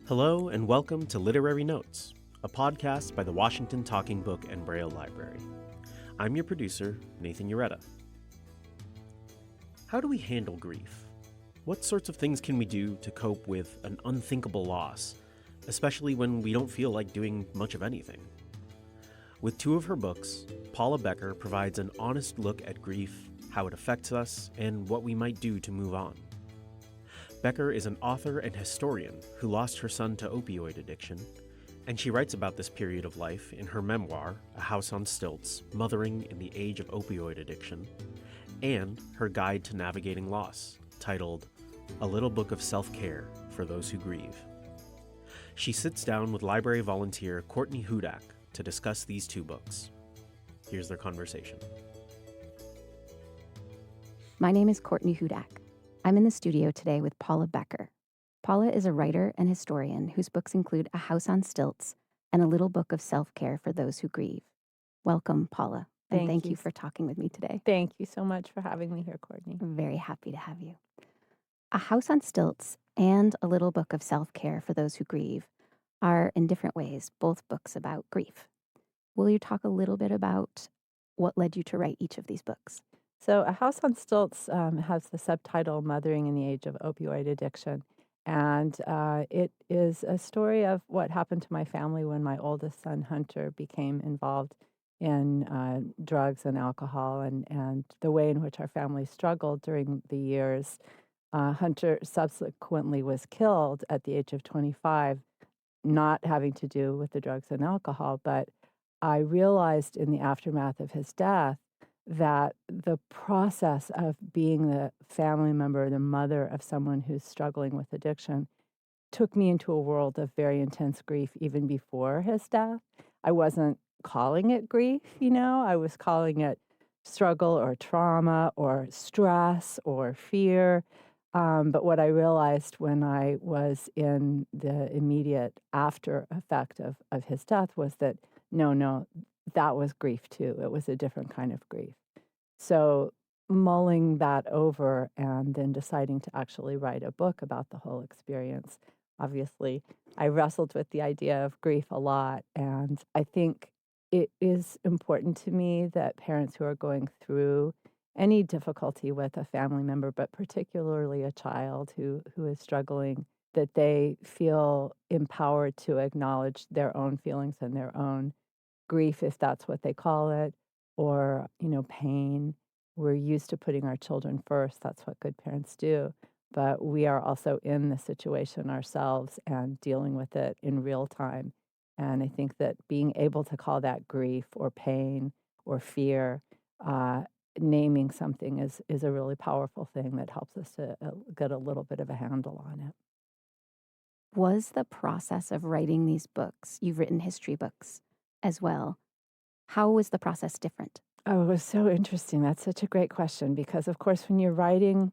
Hello and welcome to Literary Notes, a podcast by the Washington Talking Book and Braille Library. I'm your producer, Nathan Ureta. How do we handle grief? What sorts of things can we do to cope with an unthinkable loss, especially when we don't feel like doing much of anything? With two of her books, Paula Becker provides an honest look at grief, how it affects us, and what we might do to move on. Becker is an author and historian who lost her son to opioid addiction, and she writes about this period of life in her memoir, A House on Stilts, Mothering in the Age of Opioid Addiction, and her guide to navigating loss, titled A Little Book of Self-Care for Those Who Grieve. She sits down with library volunteer Courtney Hudak to discuss these two books. Here's their conversation. My name is Courtney Hudak. I'm in the studio today with Paula Becker. Paula is a writer and historian whose books include A House on Stilts and A Little Book of Self-Care for Those Who Grieve. Welcome, Paula, and thank you for talking with me today. Thank you so much for having me here, Courtney. I'm very happy to have you. A House on Stilts and A Little Book of Self-Care for Those Who Grieve are, in different ways, both books about grief. Will you talk a little bit about what led you to write each of these books? So A House on Stilts has the subtitle Mothering in the Age of Opioid Addiction. And it is a story of what happened to my family when my oldest son, Hunter, became involved in drugs and alcohol and the way in which our family struggled during the years. Hunter subsequently was killed at the age of 25, not having to do with the drugs and alcohol. But I realized in the aftermath of his death that the process of being the family member, the mother of someone who's struggling with addiction, took me into a world of very intense grief even before his death. I wasn't calling it grief, I was calling it struggle or trauma or stress or fear. But what I realized when I was in the immediate after effect of his death was that no, that was grief too. It was a different kind of grief. So mulling that over and then deciding to actually write a book about the whole experience. Obviously, I wrestled with the idea of grief a lot, and I think it is important to me that parents who are going through any difficulty with a family member, but particularly a child who is struggling, that they feel empowered to acknowledge their own feelings and their own grief, if that's what they call it, or, pain. We're used to putting our children first. That's what good parents do. But we are also in the situation ourselves and dealing with it in real time. And I think that being able to call that grief or pain or fear, naming something is a really powerful thing that helps us to get a little bit of a handle on it. Was the process of writing these books, you've written history books as well, how was the process different? Oh, it was so interesting. That's such a great question because, of course, when you're writing,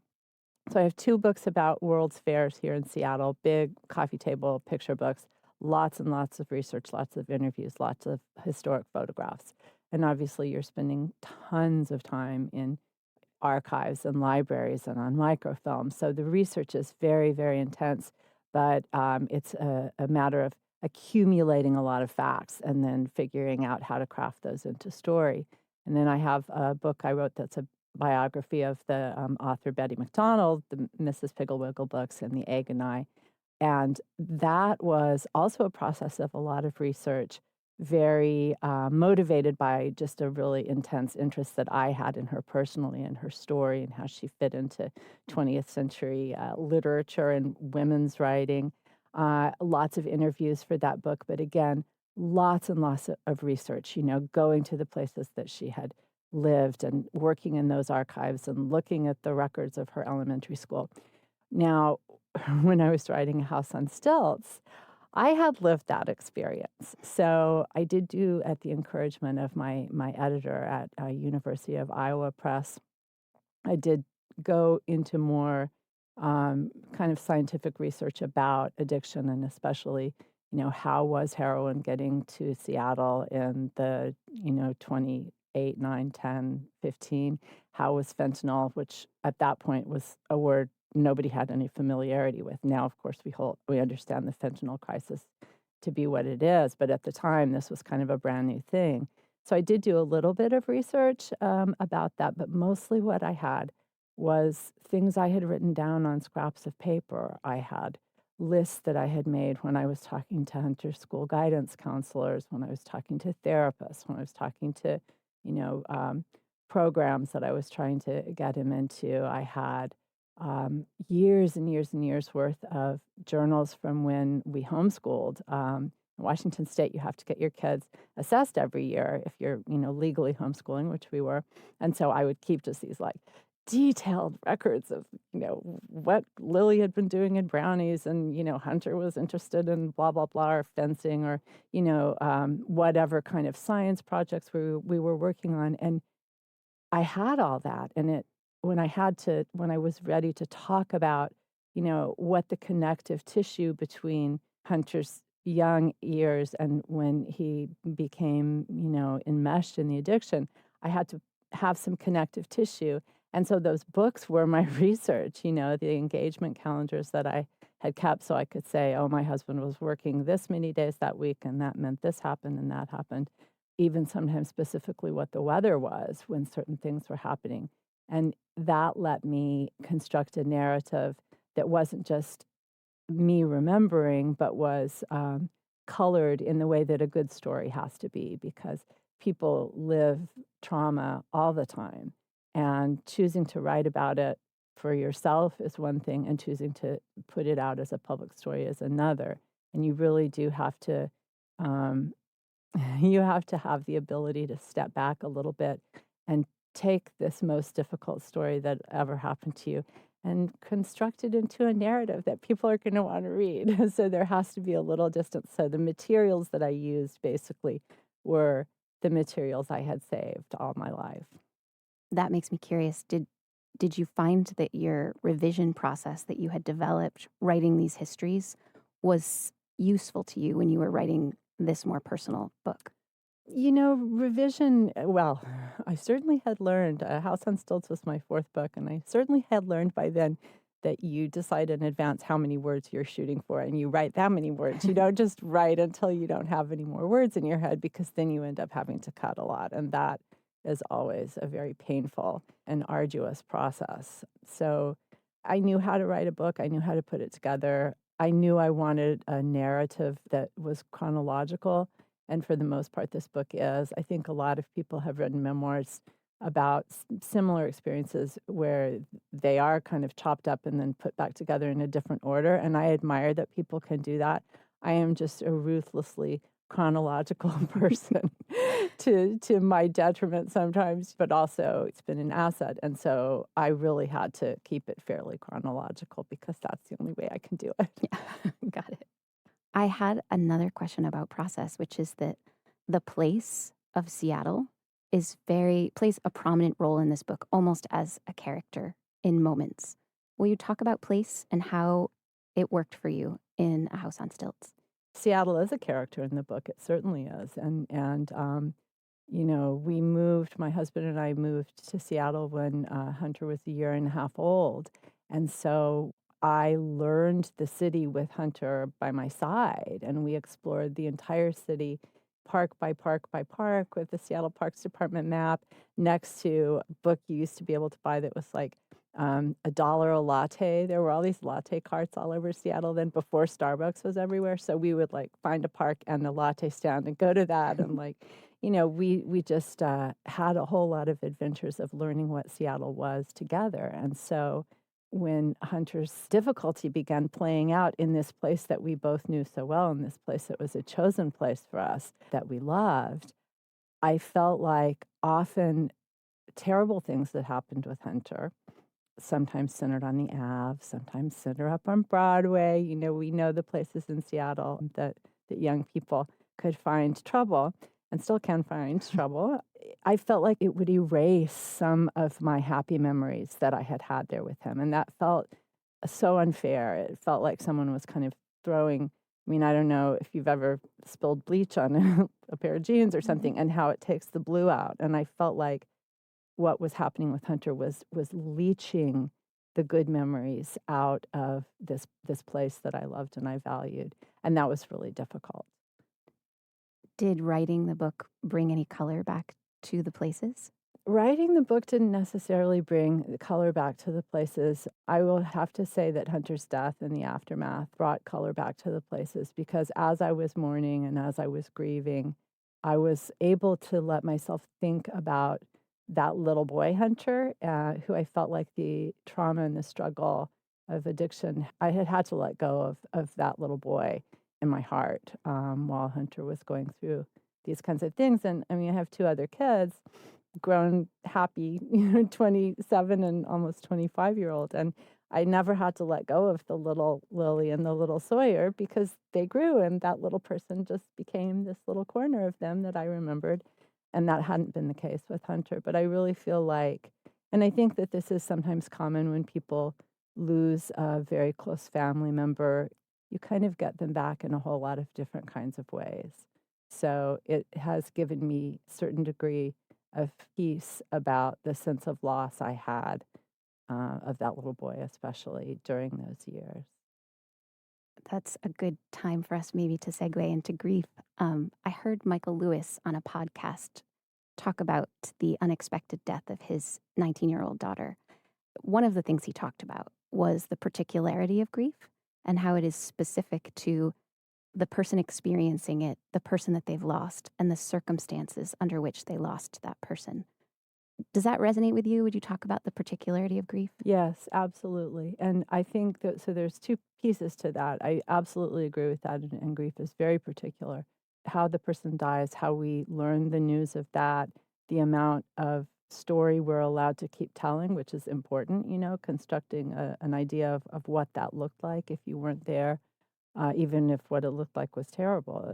so I have two books about World's Fairs here in Seattle, big coffee table picture books, lots and lots of research, lots of interviews, lots of historic photographs. And obviously, you're spending tons of time in archives and libraries and on microfilm. So the research is very, very intense, but it's a matter of accumulating a lot of facts and then figuring out how to craft those into story. And then I have a book I wrote that's a biography of the author Betty McDonald, the Mrs. Piggle-Wiggle books, and The Egg and I. And that was also a process of a lot of research, very motivated by just a really intense interest that I had in her personally and her story and how she fit into 20th century literature and women's writing. Lots of interviews for that book, but again, lots and lots of research, going to the places that she had lived and working in those archives and looking at the records of her elementary school. Now, when I was writing A House on Stilts, I had lived that experience. So I did do, at the encouragement of my editor at University of Iowa Press, I did go into more kind of scientific research about addiction and especially how was heroin getting to Seattle in the, 28, 9, 10, 15? How was fentanyl, which at that point was a word nobody had any familiarity with. Now, of course, we understand the fentanyl crisis to be what it is, but at the time, this was kind of a brand new thing. So I did do a little bit of research about that, but mostly what I had was things I had written down on scraps of paper. I had lists that I had made when I was talking to Hunter school guidance counselors, when I was talking to therapists, when I was talking to, you know, programs that I was trying to get him into. I had years and years and years worth of journals from when we homeschooled. In Washington State, you have to get your kids assessed every year if you're, legally homeschooling, which we were. And so I would keep just these like detailed records of, what Lily had been doing in brownies, and, Hunter was interested in blah, blah, blah, or fencing, or, whatever kind of science projects we were working on. And I had all that. And when I was ready to talk about, what the connective tissue between Hunter's young years and when he became, enmeshed in the addiction, I had to have some connective tissue. And so those books were my research, the engagement calendars that I had kept, so I could say, oh, my husband was working this many days that week, and that meant this happened and that happened. Even sometimes specifically what the weather was when certain things were happening. And that let me construct a narrative that wasn't just me remembering, but was colored in the way that a good story has to be, because people live trauma all the time. And choosing to write about it for yourself is one thing, and choosing to put it out as a public story is another. And you really do have to um, you have to have the ability to step back a little bit and take this most difficult story that ever happened to you and construct it into a narrative that people are going to want to read. So there has to be a little distance. So the materials that I used basically were the materials I had saved all my life. That makes me curious. Did you find that your revision process that you had developed writing these histories was useful to you when you were writing this more personal book? Revision, well, I certainly had learned, House on Stilts was my fourth book, and I certainly had learned by then that you decide in advance how many words you're shooting for, and you write that many words. You don't just write until you don't have any more words in your head, because then you end up having to cut a lot, and that is always a very painful and arduous process. So I knew how to write a book. I knew how to put it together. I knew I wanted a narrative that was chronological. And for the most part, this book is. I think a lot of people have written memoirs about similar experiences where they are kind of chopped up and then put back together in a different order. And I admire that people can do that. I am just a ruthlessly chronological person to my detriment sometimes, but also it's been an asset. And so I really had to keep it fairly chronological, because that's the only way I can do it. Yeah, got it. I had another question about process, which is that the place of Seattle plays a prominent role in this book, almost as a character in moments. Will you talk about place and how it worked for you in A House on Stilts? Seattle is a character in the book. It certainly is. My husband and I moved to Seattle when Hunter was a year and a half old. And so I learned the city with Hunter by my side, and we explored the entire city, park by park by park, with the Seattle Parks Department map next to a book you used to be able to buy that was like $1 a latte. There were all these latte carts all over Seattle then, before Starbucks was everywhere. So we would like find a park and a latte stand and go to that. And we just had a whole lot of adventures of learning what Seattle was together. And so when Hunter's difficulty began playing out in this place that we both knew so well, in this place that was a chosen place for us, that we loved, I felt like often terrible things that happened with Hunter, sometimes centered on the Ave, sometimes centered up on Broadway. We know the places in Seattle that young people could find trouble and still can find trouble. I felt like it would erase some of my happy memories that I had had there with him. And that felt so unfair. It felt like someone was kind of throwing, I don't know if you've ever spilled bleach on a pair of jeans or something, and how it takes the blue out. And I felt like what was happening with Hunter was leaching the good memories out of this place that I loved and I valued. And that was really difficult. Did writing the book bring any color back to the places? Writing the book didn't necessarily bring the color back to the places. I will have to say that Hunter's death and the aftermath brought color back to the places, because as I was mourning and as I was grieving, I was able to let myself think about that little boy Hunter, who I felt like the trauma and the struggle of addiction, I had to let go of that little boy in my heart, while Hunter was going through these kinds of things. And I mean, I have two other kids, grown, happy, 27 and almost 25-year-old. And I never had to let go of the little Lily and the little Sawyer, because they grew and that little person just became this little corner of them that I remembered. And that hadn't been the case with Hunter. But I really feel like, and I think that this is sometimes common when people lose a very close family member, you kind of get them back in a whole lot of different kinds of ways. So it has given me a certain degree of peace about the sense of loss I had, of that little boy, especially during those years. That's a good time for us maybe to segue into grief. I heard Michael Lewis on a podcast talk about the unexpected death of his 19-year-old daughter. One of the things he talked about was the particularity of grief and how it is specific to the person experiencing it, the person that they've lost, and the circumstances under which they lost that person. Does that resonate with you? Would you talk about the particularity of grief? Yes, absolutely. And I think that, so there's two pieces to that. I absolutely agree with that. And grief is very particular. How the person dies, how we learn the news of that, the amount of story we're allowed to keep telling, which is important, constructing an idea of what that looked like if you weren't there, even if what it looked like was terrible,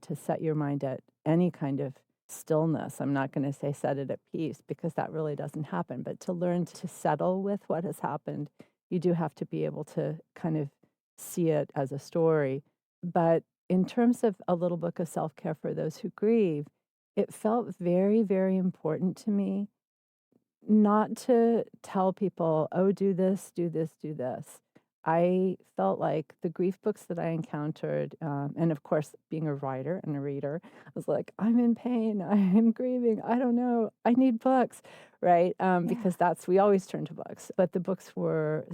to set your mind at any kind of stillness. I'm not going to say set it at peace, because that really doesn't happen, but to learn to settle with what has happened, you do have to be able to kind of see it as a story. But in terms of a little book of self-care for those who grieve, it felt very, very important to me not to tell people, oh, do this, do this, do this. I felt like the grief books that I encountered, and of course, being a writer and a reader, I was like, I'm in pain, I'm grieving, I don't know, I need books, right? Because we always turn to books. But the books were,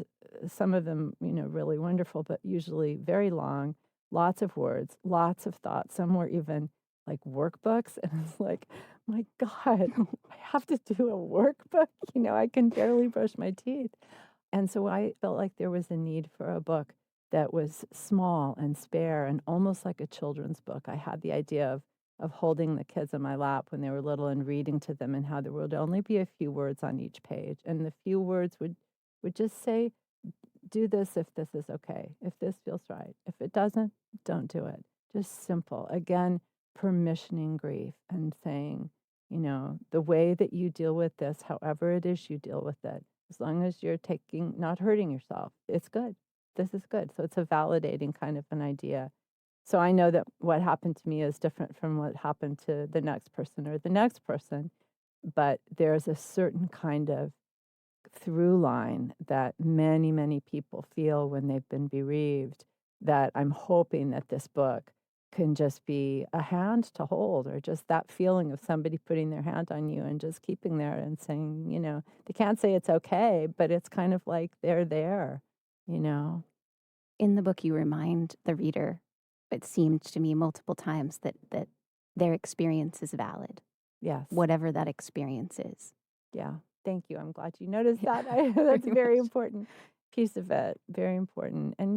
some of them, really wonderful, but usually very long, lots of words, lots of thoughts. Some were even like workbooks. And it's like, my God, I have to do a workbook? I can barely brush my teeth. And so I felt like there was a need for a book that was small and spare and almost like a children's book. I had the idea of holding the kids in my lap when they were little and reading to them, and how there would only be a few words on each page. And the few words would just say, do this if this is okay, if this feels right. If it doesn't, don't do it. Just simple. Again, permissioning grief and saying, the way that you deal with this, however it is you deal with it, as long as you're not hurting yourself, it's good. This is good. So it's a validating kind of an idea. So I know that what happened to me is different from what happened to the next person or the next person, but there's a certain kind of through line that many, many people feel when they've been bereaved, that I'm hoping that this book can just be a hand to hold, or just that feeling of somebody putting their hand on you and just keeping there and saying, they can't say it's okay, but it's kind of like they're there. In the book, you remind the reader, it seemed to me multiple times, that their experience is valid. Yes. Whatever that experience is. Yeah. Thank you. I'm glad you noticed that. That's a very important piece of it. Very important. And,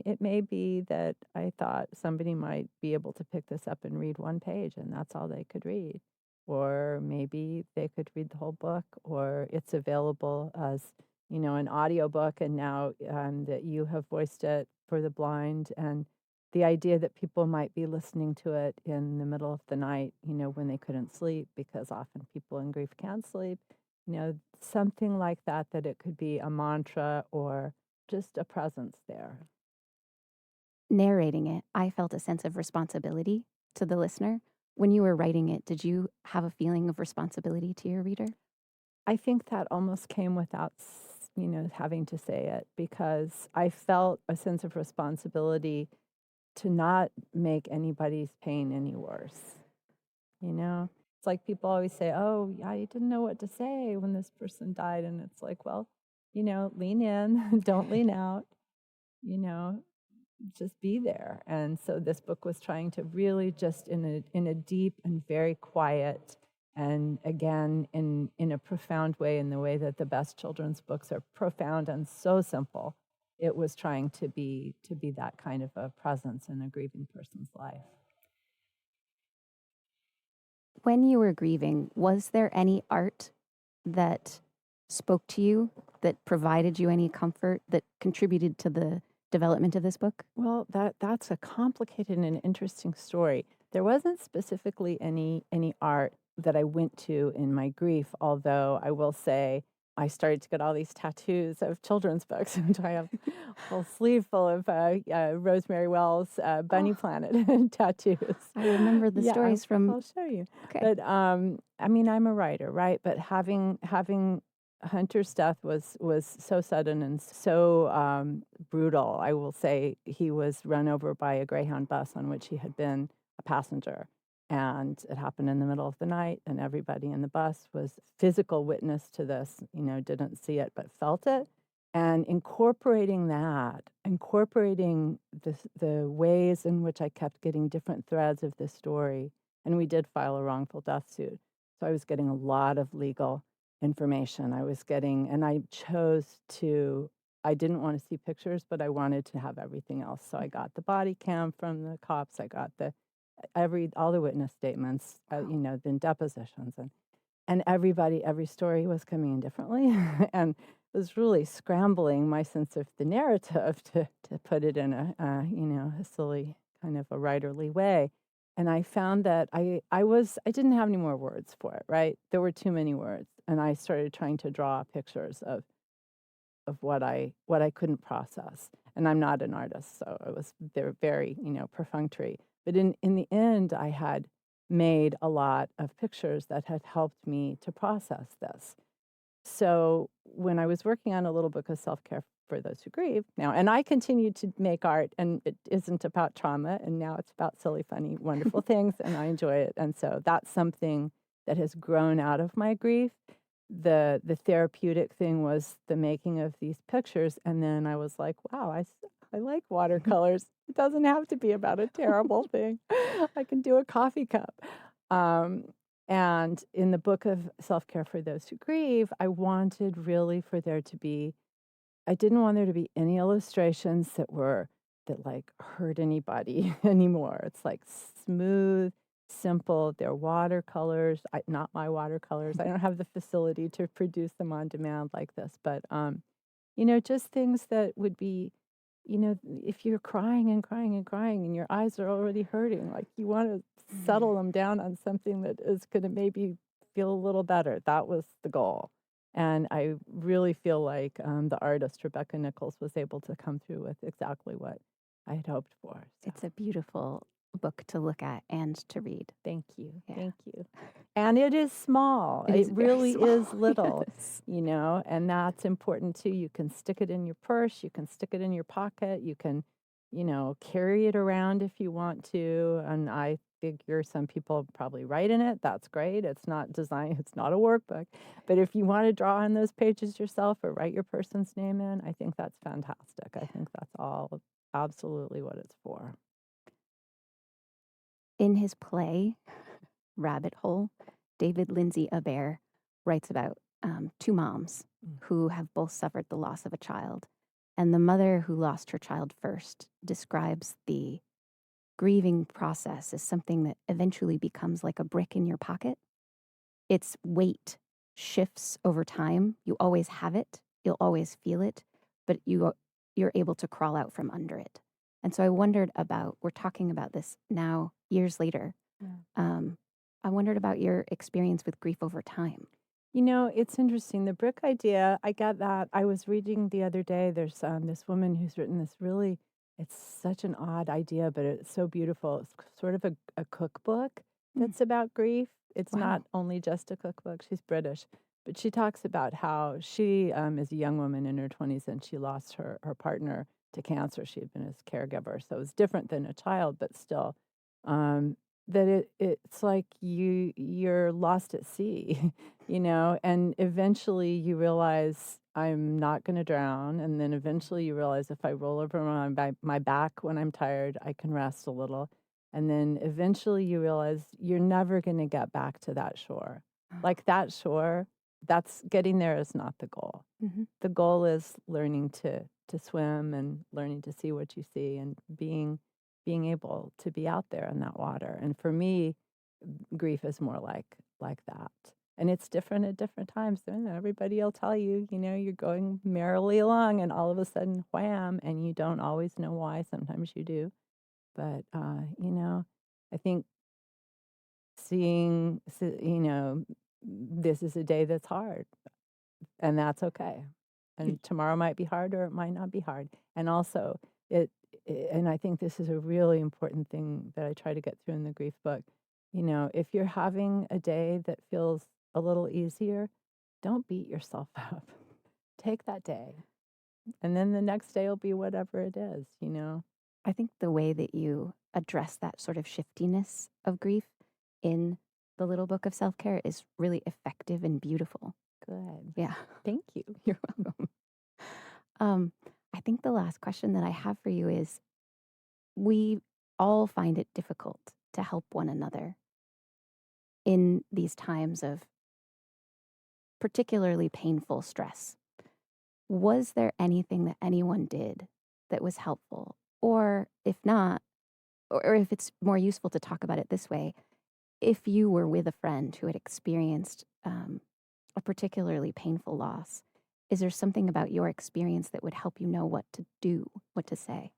it may be that I thought somebody might be able to pick this up and read one page, and that's all they could read. Or maybe they could read the whole book, or it's available as, an audiobook, and now that you have voiced it for the blind, and the idea that people might be listening to it in the middle of the night, when they couldn't sleep, because often people in grief can't sleep, something like that it could be a mantra or just a presence there. Narrating it, I felt a sense of responsibility to the listener. When you were writing it, did you have a feeling of responsibility to your reader? I think that almost came without having to say it, because I felt a sense of responsibility to not make anybody's pain any worse. It's like people always say, oh, yeah, you didn't know what to say when this person died. And it's like, well, lean in, don't lean out, you know, just be there. And so this book was trying to really just in a deep and very quiet, and again in a profound way, in the way that the best children's books are profound and so simple. It was trying to be that kind of a presence in a grieving person's life. When you were grieving, was there any art that spoke to you, that provided you any comfort, that contributed to the development of this book? Well, that's a complicated and interesting story. There wasn't specifically any art that I went to in my grief, although I will say I started to get all these tattoos of children's books, and I have a whole sleeve full of Rosemary Wells' Bunny Planet tattoos. I remember the stories from. I'll show you. Okay. But I mean, I'm a writer, right? But having Hunter's death was so sudden and so brutal. I will say he was run over by a Greyhound bus on which he had been a passenger. And it happened in the middle of the night, and everybody in the bus was physical witness to this, didn't see it, but felt it. And incorporating the ways in which I kept getting different threads of this story. And we did file a wrongful death suit. So I was getting a lot of legal information. And I I didn't want to see pictures, but I wanted to have everything else. So I got the body cam from the cops. I got all the witness statements, then depositions, and every story was coming in differently, and it was really scrambling my sense of the narrative to put it in a silly kind of a writerly way. And I found that I didn't have any more words for it, right? There were too many words, and I started trying to draw pictures of what I couldn't process. And I'm not an artist, so they're very perfunctory. But in the end, I had made a lot of pictures that had helped me to process this. So when I was working on a little book of self-care for those who grieve now, and I continue to make art, and it isn't about trauma, and now it's about silly, funny, wonderful things, and I enjoy it. And so that's something that has grown out of my grief. The therapeutic thing was the making of these pictures, and then I was like, wow, I like watercolors. It doesn't have to be about a terrible thing. I can do a coffee cup. And in the book of self-care for those who grieve, I wanted really for there to be, I didn't want there to be any illustrations that like hurt anybody anymore. It's like smooth, simple. They're watercolors, not my watercolors. I don't have the facility to produce them on demand like this, but just things that would be, if you're crying and crying and crying and your eyes are already hurting, like you want to settle them down on something that is going to maybe feel a little better. That was the goal. And I really feel like the artist, Rebecca Nichols, was able to come through with exactly what I had hoped for. So. It's a beautiful book to look at and to read. Thank you. Yeah. Thank you. And it is small. It really is little, Yes. And that's important too. You can stick it in your purse. You can stick it in your pocket. You can, carry it around if you want to. And I figure some people probably write in it. That's great. It's not designed. It's not a workbook. But if you want to draw on those pages yourself or write your person's name in, I think that's fantastic. I think that's all absolutely what it's for. In his play, Rabbit Hole, David Lindsay Abaire writes about two moms who have both suffered the loss of a child. And the mother who lost her child first describes the grieving process as something that eventually becomes like a brick in your pocket. Its weight shifts over time. You always have it. You'll always feel it, but you're able to crawl out from under it. And so I wondered we're talking about this now, years later. Yeah. I wondered about your experience with grief over time. It's interesting. The brick idea, I got that. I was reading the other day, there's this woman who's written this really, it's such an odd idea, but it's so beautiful. It's sort of a cookbook that's about grief. It's not only just a cookbook. She's British. But she talks about how she is a young woman in her 20s and she lost her partner to cancer. She had been his caregiver, so it was different than a child, but still, um, that it's like you're lost at sea, and eventually you realize I'm not going to drown, and then eventually you realize if I roll over on my back when I'm tired, I can rest a little, and then eventually you realize you're never going to get back to that shore. Like that shore, that's getting there is not the goal. Mm-hmm. The goal is learning to swim and learning to see what you see and being able to be out there in that water. And for me, grief is more like that. And it's different at different times. Everybody will tell you, you're going merrily along and all of a sudden, wham, and you don't always know why. Sometimes you do. But, I think seeing, this is a day that's hard, and that's okay. And tomorrow might be hard or it might not be hard. And also, and I think this is a really important thing that I try to get through in the grief book. If you're having a day that feels a little easier, don't beat yourself up. Take that day. And then the next day will be whatever it is. I think the way that you address that sort of shiftiness of grief in the little book of self-care is really effective and beautiful. Good. Yeah. Thank you. You're welcome. I think the last question that I have for you is, we all find it difficult to help one another in these times of particularly painful stress. Was there anything that anyone did that was helpful? Or if not, or if it's more useful to talk about it this way, if you were with a friend who had experienced a particularly painful loss, is there something about your experience that would help you know what to do, what to say?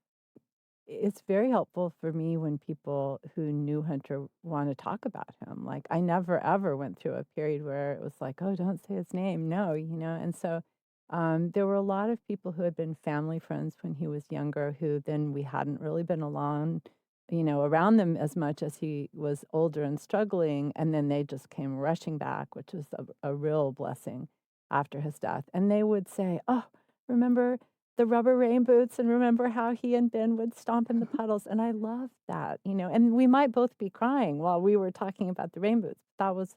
It's very helpful for me when people who knew Hunter want to talk about him. Like, I never, ever went through a period where it was like, oh, don't say his name. No, And so there were a lot of people who had been family friends when he was younger who then we hadn't really been alone, around them as much as he was older and struggling. And then they just came rushing back, which was a real blessing after his death. And they would say, oh, remember the rubber rain boots, and remember how he and Ben would stomp in the puddles. And I loved that, and we might both be crying while we were talking about the rain boots. That was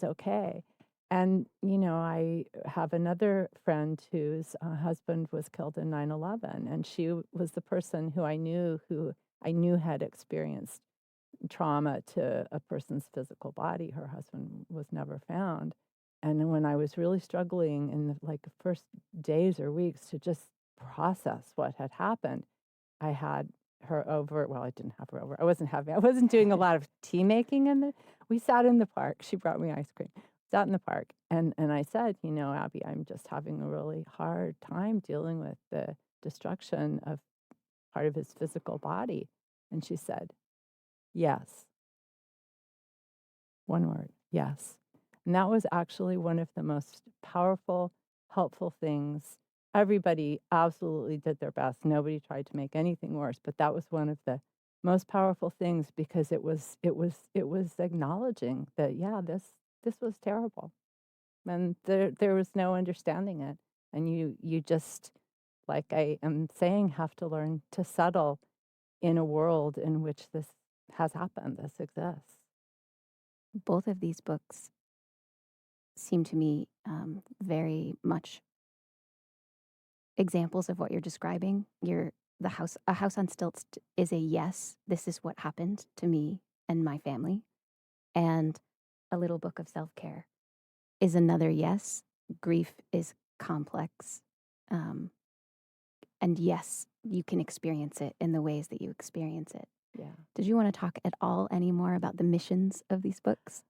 okay. And, I have another friend whose husband was killed in 9/11, and she was the person who I knew had experienced trauma to a person's physical body. Her husband was never found. And when I was really struggling in the first days or weeks to just process what had happened, I had her over. Well, I didn't have her over. I wasn't doing a lot of tea making we sat in the park. She brought me ice cream. Sat in the park and I said, Abby, I'm just having a really hard time dealing with the destruction of part of his physical body. And she said, yes. One word, yes. And that was actually one of the most powerful, helpful things. Everybody absolutely did their best. Nobody tried to make anything worse, but that was one of the most powerful things because it was acknowledging that, yeah, this was terrible. And there was no understanding it. And you just, like I am saying, have to learn to settle in a world in which this has happened, this exists. Both of these books seem to me very much examples of what you're describing. A House on Stilts is a yes, this is what happened to me and my family. And A Little Book of Self-Care is another yes, grief is complex. And yes, you can experience it in the ways that you experience it. Yeah. Did you want to talk at all anymore about the missions of these books?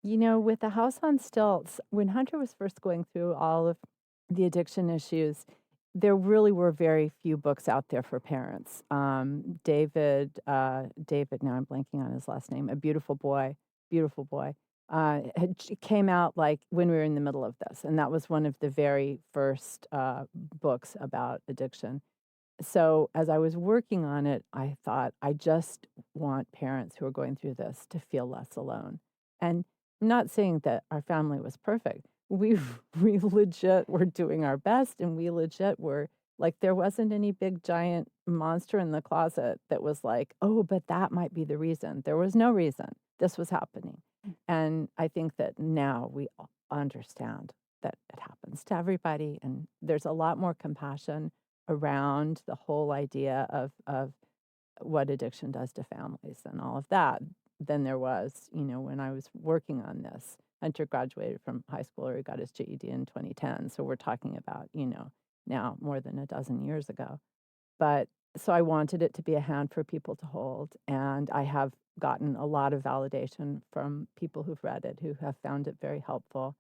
With The House on Stilts, when Hunter was first going through all of the addiction issues, there really were very few books out there for parents. David, now I'm blanking on his last name, A Beautiful Boy, came out like when we were in the middle of this. And that was one of the very first books about addiction. So as I was working on it, I thought, I just want parents who are going through this to feel less alone. And I'm not saying that our family was perfect, we we legit were doing our best, and we legit were like, there wasn't any big giant monster in the closet that was like, oh, but that might be the reason. There was no reason this was happening. And I think that now we understand that it happens to everybody, and there's a lot more compassion around the whole idea of what addiction does to families and all of that than there was, when I was working on this. Hunter graduated from high school, or he got his GED in 2010. So we're talking about, now more than a dozen years ago. But so I wanted it to be a hand for people to hold. And I have gotten a lot of validation from people who've read it, who have found it very helpful.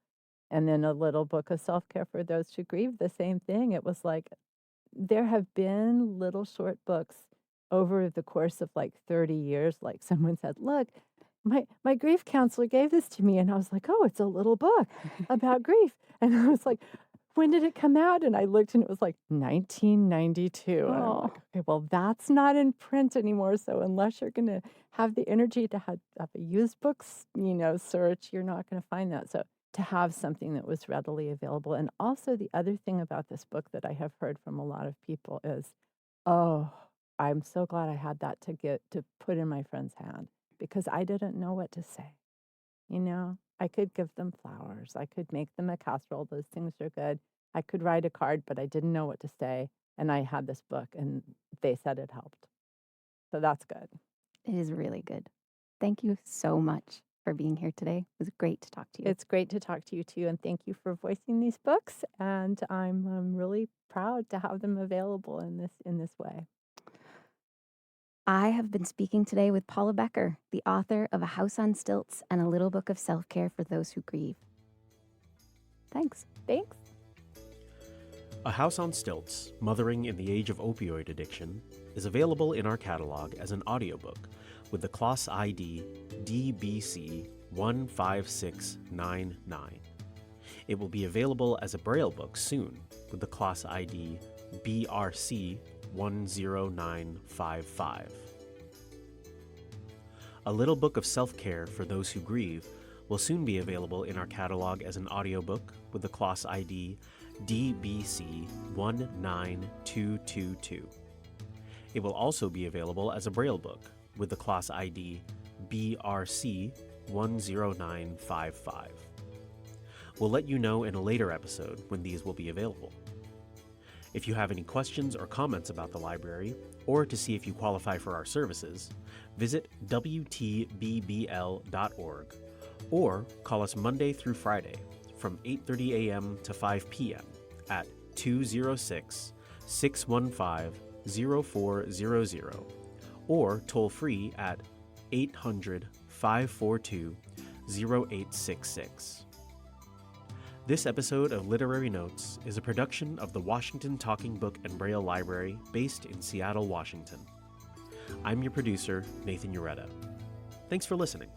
And then a little book of self-care for those who grieve, the same thing. It was like, there have been little short books over the course of like 30 years. Like someone said, look, my grief counselor gave this to me. And I was like, oh, it's a little book about grief. And I was like, when did it come out? And I looked and it was like 1992. And I'm like, okay, well, that's not in print anymore. So unless you're going to have the energy to have a used books, search, you're not going to find that. So to have something that was readily available. And also the other thing about this book that I have heard from a lot of people is, oh, I'm so glad I had that to put in my friend's hand, because I didn't know what to say. I could give them flowers. I could make them a casserole. Those things are good. I could write a card, but I didn't know what to say. And I had this book, and they said it helped. So that's good. It is really good. Thank you so much for being here today. It was great to talk to you. It's great to talk to you too, and thank you for voicing these books. And I'm really proud to have them available in this way. I have been speaking today with Paula Becker, the author of A House on Stilts and a Little Book of Self-Care for Those Who Grieve. Thanks. Thanks. A House on Stilts, Mothering in the Age of Opioid Addiction, is available in our catalog as an audiobook with the class ID DBC 15699. It will be available as a Braille book soon with the class ID BRC 10955. A Little Book of Self-Care for Those Who Grieve will soon be available in our catalog as an audiobook with the class ID DBC 19222. It will also be available as a Braille book with the class ID BRC 10955. We'll let you know in a later episode when these will be available. If you have any questions or comments about the library, or to see if you qualify for our services, visit WTBBL.org or call us Monday through Friday from 8:30 a.m. to 5 p.m. at 206-615-0400 or toll free at 800-542-0866. This episode of Literary Notes is a production of the Washington Talking Book and Braille Library based in Seattle, Washington. I'm your producer, Nathan Ureta. Thanks for listening.